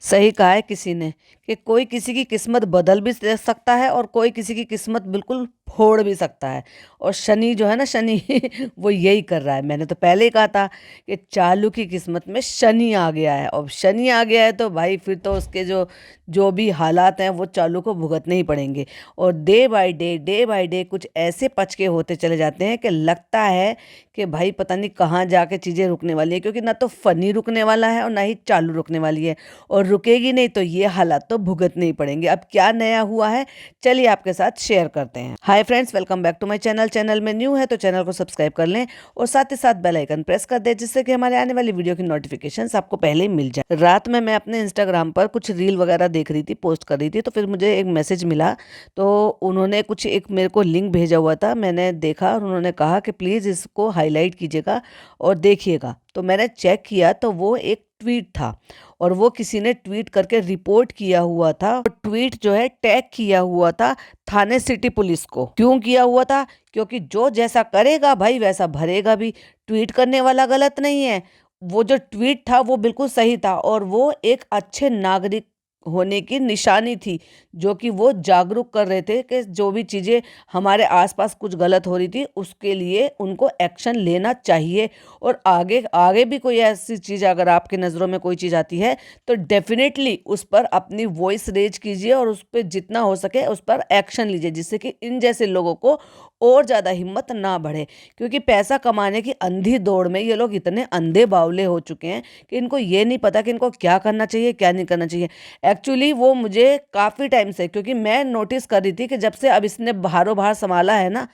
सही कहा है किसी ने कि कोई किसी की किस्मत बदल भी दे सकता है और कोई किसी की किस्मत बिल्कुल फोड़ भी सकता है। और शनि जो है ना, शनि वो यही कर रहा है। मैंने तो पहले ही कहा था कि चालू की किस्मत में शनि आ गया है, और शनि आ गया है तो भाई फिर तो उसके जो जो भी हालात हैं वो चालू को भुगतने ही पड़ेंगे। और डे बाय डे कुछ ऐसे पचके होते चले जाते हैं कि लगता है कि भाई पता नहीं कहाँ जाके चीज़ें रुकने वाली है, क्योंकि ना तो फनी रुकने वाला है और ना ही चालू रुकने वाली है। और रुकेगी नहीं तो ये हालात तो भुगतने ही पड़ेंगे। अब क्या नया हुआ है, चलिए आपके साथ शेयर करते हैं। Hi friends, welcome back to my channel. Channel में न्यू है तो चैनल को सब्सक्राइब कर लें और साथ ही साथ बेल आइकन प्रेस कर दें, जिससे कि हमारे आने वाली वीडियो की नोटिफिकेशंस आपको पहले ही मिल जाए। रात में मैं अपने इंस्टाग्राम पर कुछ रील वगैरह देख रही थी, पोस्ट कर रही थी, तो फिर मुझे एक मैसेज मिला। तो उन्होंने कुछ एक मेरे को लिंक भेजा हुआ था, मैंने देखा और उन्होंने कहा कि प्लीज़ इसको हाईलाइट कीजिएगा और देखिएगा। तो मैंने चेक किया तो वो एक ट्वीट था, और वो किसी ने ट्वीट करके रिपोर्ट किया हुआ था। और ट्वीट जो है टैग किया हुआ था थाने सिटी पुलिस को। क्यों किया हुआ था? क्योंकि जो जैसा करेगा भाई वैसा भरेगा भी। ट्वीट करने वाला गलत नहीं है, वो जो ट्वीट था वो बिल्कुल सही था, और वो एक अच्छे नागरिक होने की निशानी थी, जो कि वो जागरूक कर रहे थे कि जो भी चीज़ें हमारे आसपास कुछ गलत हो रही थी उसके लिए उनको एक्शन लेना चाहिए। और आगे आगे भी कोई ऐसी चीज़ अगर आपकी नज़रों में कोई चीज़ आती है तो डेफिनेटली उस पर अपनी वॉइस रेज कीजिए और उस पर जितना हो सके उस पर एक्शन लीजिए, जिससे कि इन जैसे लोगों को और ज़्यादा हिम्मत ना बढ़े। क्योंकि पैसा कमाने की अंधी दौड़ में ये लोग इतने अंधे बावले हो चुके हैं कि इनको ये नहीं पता कि इनको क्या करना चाहिए क्या नहीं करना चाहिए। एक्चुअली वो मुझे काफ़ी टाइम से, क्योंकि मैं नोटिस कर रही थी कि जब से अब इसने बाहरों बाहर संभाला है ना,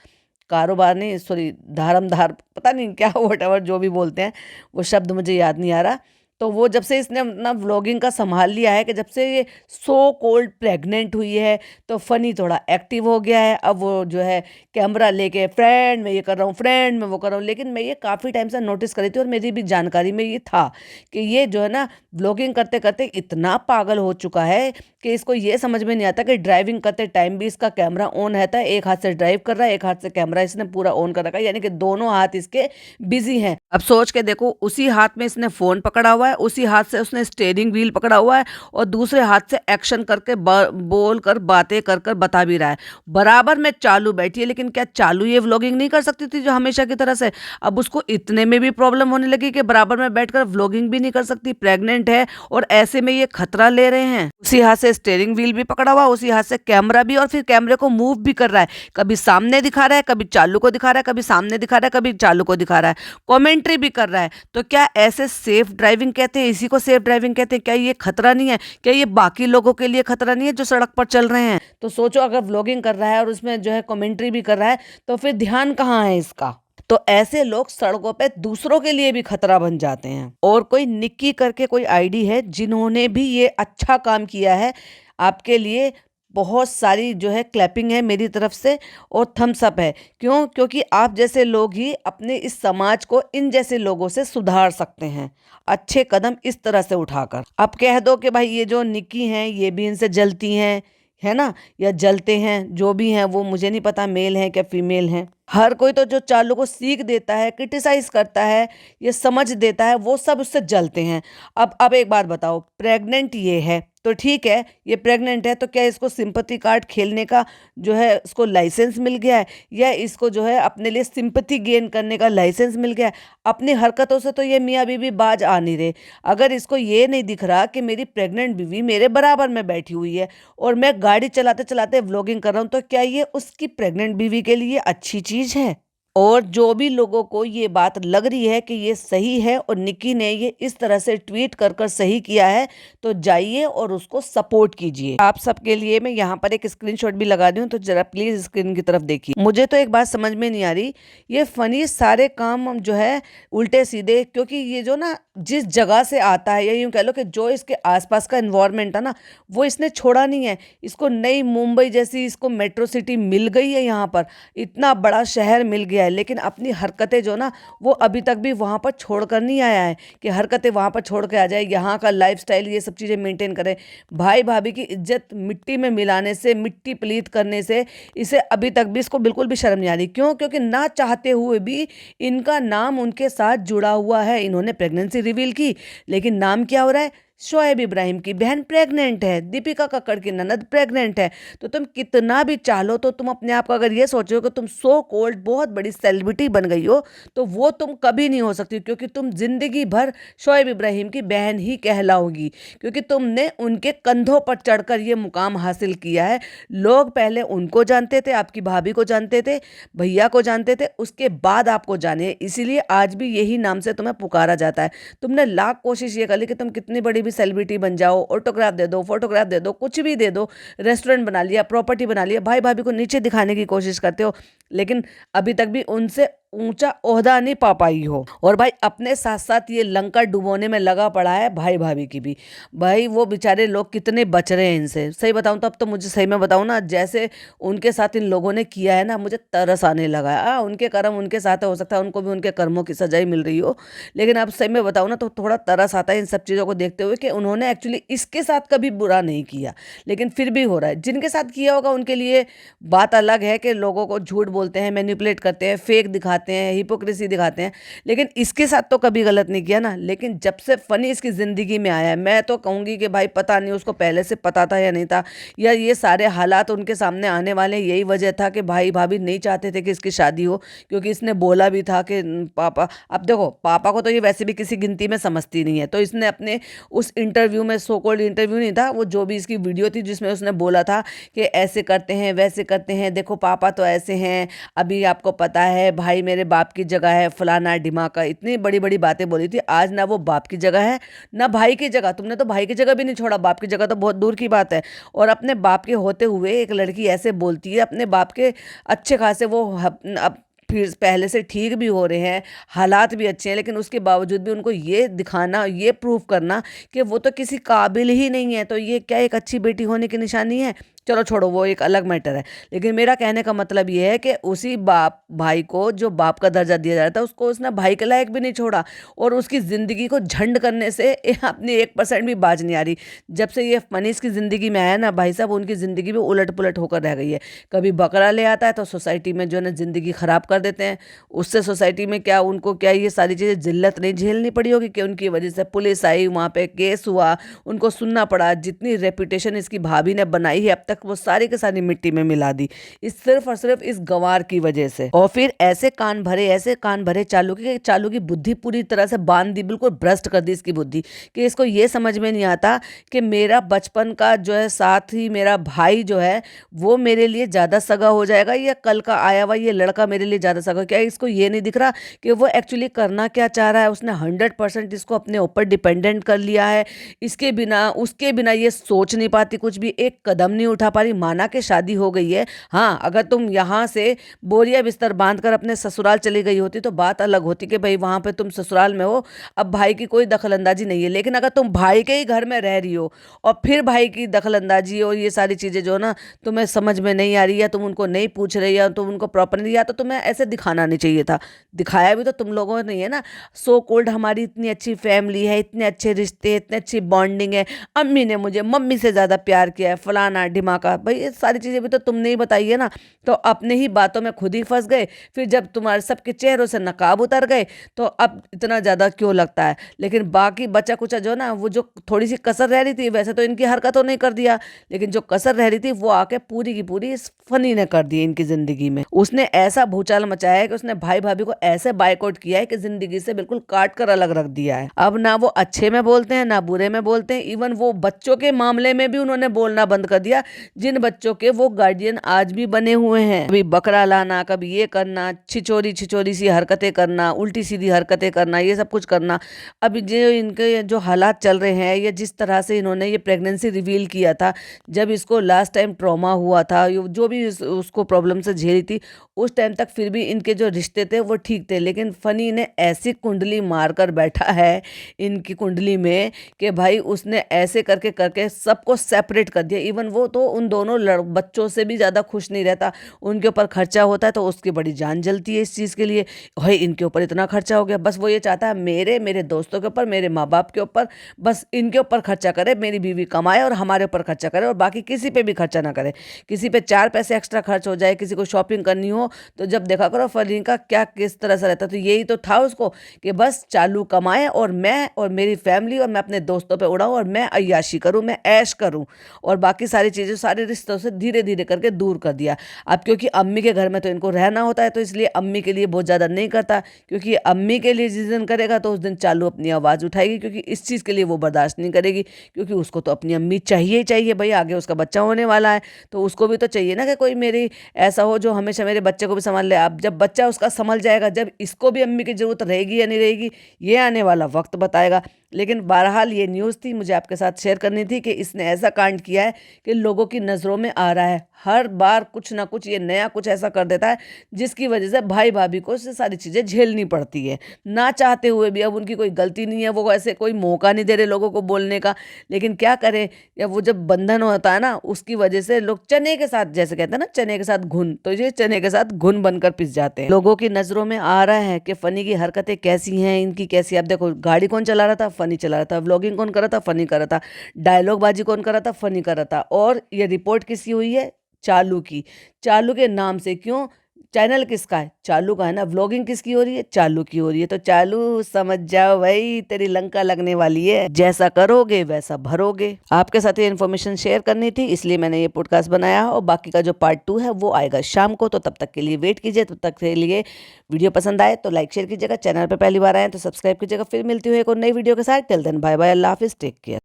कारोबार नहीं सॉरी, धारमधार पता नहीं क्या वट जो भी बोलते हैं, वो शब्द मुझे याद नहीं आ रहा। तो वो जब से इसने अपना व्लॉगिंग का संभाल लिया है, कि जब से ये सो कोल्ड प्रेग्नेंट हुई है, तो फनी थोड़ा एक्टिव हो गया है। अब वो जो है कैमरा लेके फ्रेंड में ये कर रहा हूँ, फ्रेंड में वो कर रहा हूँ। लेकिन मैं ये काफ़ी टाइम से नोटिस करी थी और मेरी भी जानकारी में ये था कि ये जो है ना व्लॉगिंग करते करते इतना पागल हो चुका है कि इसको ये समझ में नहीं आता कि ड्राइविंग करते टाइम भी इसका कैमरा ऑन रहता है। एक हाथ से ड्राइव कर रहा है, एक हाथ से कैमरा इसने पूरा ऑन कर रखा है, यानी कि दोनों हाथ इसके बिजी हैं। अब सोच के देखो, उसी हाथ में इसने फोन पकड़ा हुआ है, उसी हाथ से उसने स्टीयरिंग व्हील पकड़ा हुआ है, और दूसरे हाथ से एक्शन करके बोल कर बातें कर कर बता भी रहा है। बराबर में चालू बैठी है, लेकिन क्या चालू ये व्लॉगिंग नहीं कर सकती थी जो हमेशा की तरह से? अब उसको इतने में भी प्रॉब्लम होने लगी कि बराबर में बैठकर व्लॉगिंग भी नहीं कर सकती, प्रेग्नेंट है, और ऐसे में ये खतरा ले रहे हैं। उसी हाथ से स्टीयरिंग व्हील भी पकड़ा हुआ, उसी हाथ से कैमरा भी, और फिर कैमरे को मूव भी कर रहा है। कभी सामने दिखा रहा है, कभी चालू को दिखा रहा है, कभी सामने दिखा रहा है, कभी चालू को दिखा रहा है, कमेंट्री भी कर रहा है। तो क्या ऐसे सेफ ड्राइविंग कहते हैं? इसी को सेफ ड्राइविंग कहते हैं? क्या ये खतरा नहीं है? क्या ये बाकी लोगों के लिए खतरा नहीं है जो सड़क पर चल रहे हैं? तो सोचो, अगर व्लॉगिंग कर रहा है और उसमें जो है कमेंट्री भी कर रहा है, तो फिर ध्यान कहाँ है इसका? तो ऐसे लोग सड़कों पे दूसरों के लिए भी खतरा बन जाते हैं। और कोई निक्की करके कोई आईडी है जिन्होंने भी ये अच्छा काम किया है आपके लिए। बहुत सारी जो है क्लैपिंग है मेरी तरफ से और थम्स अप है। क्यों? क्योंकि आप जैसे लोग ही अपने इस समाज को इन जैसे लोगों से सुधार सकते हैं, अच्छे कदम इस तरह से उठाकर। अब कह दो कि भाई ये जो निक्की हैं ये भी इनसे जलती हैं, है ना, या जलते हैं, जो भी हैं वो मुझे नहीं पता मेल हैं क्या फीमेल हैं। हर कोई तो जो चालू को सीख देता है, क्रिटिसाइज करता है, ये समझ देता है, वो सब उससे जलते हैं। अब एक बात बताओ, प्रेग्नेंट ये है तो ठीक है, ये प्रेग्नेंट है तो क्या इसको सिंपैथी कार्ड खेलने का जो है इसको लाइसेंस मिल गया है, या इसको जो है अपने लिए सिंपैथी गेन करने का लाइसेंस मिल गया है? अपनी हरकतों से तो ये मियाँ बीवी बाज आ नहीं रहे। अगर इसको ये नहीं दिख रहा कि मेरी प्रेग्नेंट बीवी मेरे बराबर में बैठी हुई है और मैं गाड़ी चलाते चलाते व्लॉगिंग कर रहा हूँ, तो क्या ये उसकी प्रेग्नेंट बीवी के लिए अच्छी चीज़ है? और जो भी लोगों को ये बात लग रही है कि ये सही है और निकी ने ये इस तरह से ट्वीट कर कर सही किया है, तो जाइए और उसको सपोर्ट कीजिए। आप सबके लिए मैं यहाँ पर एक स्क्रीनशॉट भी लगा दी हूँ, तो जरा प्लीज स्क्रीन की तरफ देखिए। मुझे तो एक बात समझ में नहीं आ रही, ये फनी सारे काम जो है उल्टे सीधे, क्योंकि ये जो ना जिस जगह से आता है, या यूँ कह लो कि जो इसके आसपास का इन्वायरमेंट है ना, वो इसने छोड़ा नहीं है। इसको नई मुंबई जैसी इसको मेट्रो सिटी मिल गई है, यहाँ पर इतना बड़ा शहर मिल गया है, लेकिन अपनी हरकतें जो ना वो अभी तक भी वहाँ पर छोड़ कर नहीं आया है कि हरकतें वहाँ पर छोड़ के आ जाए, यहाँ का लाइफस्टाइल ये सब चीज़ें मेंटेन करें। भाई भाभी की इज्जत मिट्टी में मिलाने से, मिट्टी पलीत करने से इसे अभी तक भी इसको बिल्कुल भी शर्म नहीं आ रही। क्यों? क्योंकि ना चाहते हुए भी इनका नाम उनके साथ जुड़ा हुआ है। इन्होंने प्रेगनेंसी रिवील की, लेकिन नाम क्या हो रहा है? शोएब इब्राहिम की बहन प्रेग्नेंट है, दीपिका कक्कड़ की ननद प्रेग्नेंट है। तो तुम कितना भी चालो तो तुम अपने आप को अगर ये सोचो कि तुम सो कॉल्ड बहुत बड़ी सेलिब्रिटी बन गई हो, तो वो तुम कभी नहीं हो सकती, क्योंकि तुम जिंदगी भर शोएब इब्राहिम की बहन ही कहलाओगी, क्योंकि तुमने उनके कंधों पर चढ़कर ये मुकाम हासिल किया है। लोग पहले उनको जानते थे, आपकी भाभी को जानते थे, भैया को जानते थे, उसके बाद आपको जाने, इसीलिए आज भी यही नाम से तुम्हें पुकारा जाता है। तुमने लाख कोशिश ये कर ली कि तुम कितनी बड़ी भी सेलिब्रिटी बन जाओ, ऑटोग्राफ दे दो, फोटोग्राफ दे दो, कुछ भी दे दो, रेस्टोरेंट बना लिया, प्रॉपर्टी बना लिया, भाई भाभी को नीचे दिखाने की कोशिश करते हो, लेकिन अभी तक भी उनसे ऊंचा ओहदा नहीं पा पाई हो। और भाई अपने साथ साथ ये लंका डुबोने में लगा पड़ा है भाई भाभी की भी। भाई वो बेचारे लोग कितने बच रहे हैं इनसे, सही बताऊं तो अब तो मुझे सही में बताऊं ना, जैसे उनके साथ इन लोगों ने किया है ना, मुझे तरस आने लगा है। उनके कर्म उनके साथ है, हो सकता है उनको भी उनके कर्मों की सजाई मिल रही हो, लेकिन अब सही में बताऊं ना तो थोड़ा तरस आता है इन सब चीज़ों को देखते हुए कि उन्होंने एक्चुअली इसके साथ कभी बुरा नहीं किया, लेकिन फिर भी हो रहा है। जिनके साथ किया होगा उनके लिए बात अलग है कि लोगों को झूठ बोलते हैं, मैनिपुलेट करते हैं, फेक दिखाते हैं, हिपोक्रेसी दिखाते हैं, लेकिन इसके साथ तो कभी गलत नहीं किया ना। लेकिन जब से फनी इसकी ज़िंदगी में आया है, मैं तो कहूँगी कि भाई पता नहीं उसको पहले से पता था या नहीं था, या ये सारे हालात उनके सामने आने वाले यही वजह था कि भाई भाभी नहीं चाहते थे कि इसकी शादी हो, क्योंकि इसने बोला भी था कि पापा, अब देखो पापा को तो ये वैसे भी किसी गिनती में समझती नहीं है, तो इसने अपने उस इंटरव्यू में, सो कॉल्ड इंटरव्यू नहीं था वो, जो भी इसकी वीडियो थी जिसमें उसने बोला था कि ऐसे करते हैं वैसे करते हैं, देखो पापा तो ऐसे हैं, अभी आपको पता है भाई मेरे बाप की जगह है, फलाना ढिमाका, इतनी बड़ी बड़ी बातें बोली थी। आज ना वो बाप की जगह है ना भाई की जगह, तुमने तो भाई की जगह भी नहीं छोड़ा, बाप की जगह तो बहुत दूर की बात है। और अपने बाप के होते हुए एक लड़की ऐसे बोलती है, अपने बाप के अच्छे खासे वो अब फिर पहले से ठीक भी हो रहे हैं, हालात भी अच्छे हैं, लेकिन उसके बावजूद भी उनको ये दिखाना, ये प्रूफ करना कि वो तो किसी काबिल ही नहीं है, तो ये क्या एक अच्छी बेटी होने की निशानी है? चलो छोड़ो, वो एक अलग मैटर है। लेकिन मेरा कहने का मतलब ये है कि उसी बाप भाई को जो बाप का दर्जा दिया जा रहा था, उसको उसने भाई के लायक भी नहीं छोड़ा, और उसकी ज़िंदगी को झंड करने से अपनी 1% भी बाज नहीं आ रही। जब से ये मनीष की ज़िंदगी में आया ना भाई साहब, उनकी ज़िंदगी भी उलट पुलट होकर रह गई है। कभी बकरा ले आता है तो सोसाइटी में जो है ना ज़िंदगी ख़राब कर देते हैं, उससे सोसाइटी में क्या उनको क्या ये सारी चीज़ें जिल्लत नहीं झेलनी पड़ी होगी कि उनकी वजह से पुलिस आई, वहाँ पे केस हुआ, उनको सुनना पड़ा, जितनी रेपुटेशन इसकी भाभी ने बनाई है अब तक वो सारी के सारी मिट्टी में मिला दी, इस सिर्फ और सिर्फ इस गंवार की वजह से। और फिर ऐसे कान भरे चालू की बुद्धि पूरी तरह से बांध दी, बिल्कुल भ्रष्ट कर दी इसकी बुद्धि, कि इसको ये समझ में नहीं आता कि मेरा बचपन का जो है साथ ही मेरा भाई जो है वो मेरे लिए ज़्यादा सगा हो जाएगा, या कल का आया हुआ ये लड़का मेरे लिए ज़्यादा सगा। क्या इसको ये नहीं दिख रहा कि वो एक्चुअली करना क्या चाह रहा है? उसने 100% इसको अपने ऊपर डिपेंडेंट कर लिया है, इसके बिना उसके बिना ये सोच नहीं पाती, कुछ भी एक कदम नहीं उठा पा रही। माना कि शादी हो गई है, हाँ अगर तुम यहाँ से बोरिया बिस्तर बांध कर अपने ससुराल चली गई होती तो बात अलग होती कि भाई वहाँ पे तुम ससुराल में हो, अब भाई की कोई दखलंदाजी नहीं है। लेकिन अगर तुम भाई के ही घर में रह रही हो और फिर भाई की दखलंदाजी और ये सारी चीज़ें जो ना तुम्हें समझ में नहीं आ रही, या तुम उनको नहीं पूछ रही, या तुम उनको प्रॉपर नहीं, या तो तुम्हें ऐसे दिखाना नहीं चाहिए था। दिखाया भी तो तुम लोगों ने है ना, सो कॉल्ड हमारी इतनी अच्छी फैमिली है, इतने अच्छे रिश्ते, इतनी अच्छी बॉन्डिंग है, अम्मी ने मुझे मम्मी से ज़्यादा प्यार किया है, फलाना ढिमाका। भाई ये सारी चीज़ें भी तो तुमने ही बताई है ना, तो अपने ही बातों में खुद ही फंस गए। फिर जब तुम्हारे सबके चेहरों से नकाब उतर गए तो अब इतना ज़्यादा क्यों लगता है? लेकिन बाकी बचा कुचा जो ना, वो जो थोड़ी सी कसर रह रही थी, वैसे तो इनकी हरकतों ने कर दिया, लेकिन जो कसर रह रही थी वो आके पूरी की पूरी इस फनी ने कर दी इनकी ज़िंदगी में। उसने ऐसा भूचाल मचाया है कि उसने भाई भाभी को ऐसे बायकॉट किया है कि ज़िंदगी से बिल्कुल काट कर अलग रख दिया है। अब ना वो अच्छे में बोलते हैं ना बुरे में बोलते हैं, इवन वो बच्चों के मामले में भी उन्होंने बोलना बंद कर दिया, जिन बच्चों के वो गार्डियन आज भी बने हुए हैं। कभी बकरा लाना, कभी ये करना, छिचोरी छिचोरी सी हरकतें करना, उल्टी सीधी हरकतें करना, ये सब कुछ करना। अब जो इनके जो हालात चल रहे हैं, या जिस तरह से इन्होंने ये प्रेगनेंसी रिवील किया था, जब इसको लास्ट टाइम ट्रॉमा हुआ था, जो भी उसको प्रॉब्लम से झेली थी, उस टाइम तक फिर भी इनके जो रिश्ते थे वो ठीक थे। लेकिन फनी ने ऐसी कुंडली मार कर बैठा है इनकी कुंडली में कि भाई उसने ऐसे करके करके सबको सेपरेट कर दिया। इवन वो तो उन दोनों बच्चों से भी ज़्यादा खुश नहीं रहता। उनके ऊपर खर्चा होता है तो उसकी बड़ी जान जलती है इस चीज़ के लिए, भाई इनके ऊपर इतना खर्चा हो गया। बस वो ये चाहता है मेरे मेरे दोस्तों के ऊपर, मेरे माँ बाप के ऊपर, बस इनके ऊपर खर्चा करे, मेरी बीवी कमाए और हमारे ऊपर खर्चा करे और बाकी किसी पे भी खर्चा ना करे। किसी पे 4 पैसे एक्स्ट्रा खर्च हो जाए, किसी को शॉपिंग करनी हो, तो जब देखा करो फनी का क्या किस तरह से रहता। तो यही तो था उसको कि बस चालू कमाए और मैं और मेरी फैमिली और मैं अपने दोस्तों पे उड़ाऊँ और मैं अय्याशी करूँ, मैं ऐश करूँ, और बाकी सारी चीज़ें सारे रिश्तों से धीरे धीरे करके दूर कर दिया। अब क्योंकि अम्मी के घर में तो इनको रहना होता है, तो इसलिए अम्मी के लिए बहुत ज़्यादा नहीं करता, क्योंकि अम्मी के लिए जिस दिन करेगा तो उस दिन चालू अपनी आवाज़ उठाएगी, क्योंकि इस चीज़ के लिए वो बर्दाश्त नहीं करेगी, क्योंकि उसको तो अपनी अम्मी चाहिए ही चाहिए भाई। आगे उसका बच्चा होने वाला है तो उसको भी तो चाहिए ना कि कोई मेरी ऐसा हो जो हमेशा मेरे बच्चे को भी संभाल ले। अब जब बच्चा उसका संभल जाएगा, जब इसको भी अम्मी की ज़रूरत रहेगी या नहीं रहेगी, ये आने वाला वक्त बताएगा। लेकिन बहरहाल ये न्यूज़ थी, मुझे आपके साथ शेयर करनी थी कि इसने ऐसा कांड किया है कि लोगों की नज़रों में आ रहा है। हर बार कुछ ना कुछ ये नया कुछ ऐसा कर देता है जिसकी वजह से भाई भाभी को से सारी चीज़ें झेलनी पड़ती है, ना चाहते हुए भी। अब उनकी कोई गलती नहीं है, वो ऐसे कोई मौका नहीं दे रहे लोगों को बोलने का, लेकिन क्या करें, या वो जब बंधन होता है ना, उसकी वजह से लोग चने के साथ, जैसे कहते हैं ना चने के साथ घुन, तो ये चने के साथ घुन बनकर पिस जाते हैं। लोगों की नज़रों में आ रहा है कि फनी की हरकतें कैसी हैं, इनकी कैसी। अब देखो, गाड़ी कौन चला रहा था, फनी चला रहा था। व्लॉगिंग कौन कर रहा था, फनी कर रहा था। डायलॉग बाजी कौन कर रहा था, फनी कर रहा था। और ये रिपोर्ट किसकी हुई है, चालू की। चालू के नाम से, क्यों, चैनल किसका है, चालू का है ना। व्लॉगिंग किसकी हो रही है, चालू की हो रही है। तो चालू समझ जाओ भाई, तेरी लंका लगने वाली है, जैसा करोगे वैसा भरोगे। आपके साथ ये इन्फॉर्मेशन शेयर करनी थी, इसलिए मैंने ये पॉडकास्ट बनाया। और बाकी का जो पार्ट 2 है वो आएगा शाम को, तो तब तक के लिए वेट कीजिए। तब तक के लिए वीडियो पसंद आए तो लाइक शेयर कीजिएगा, चैनल पर पहली बार आए तो सब्सक्राइब कीजिएगा। फिर मिलती हूँ एक और नई वीडियो के साथ। टिल देन बाय बाय, अल्लाह हाफिज, टेक केयर।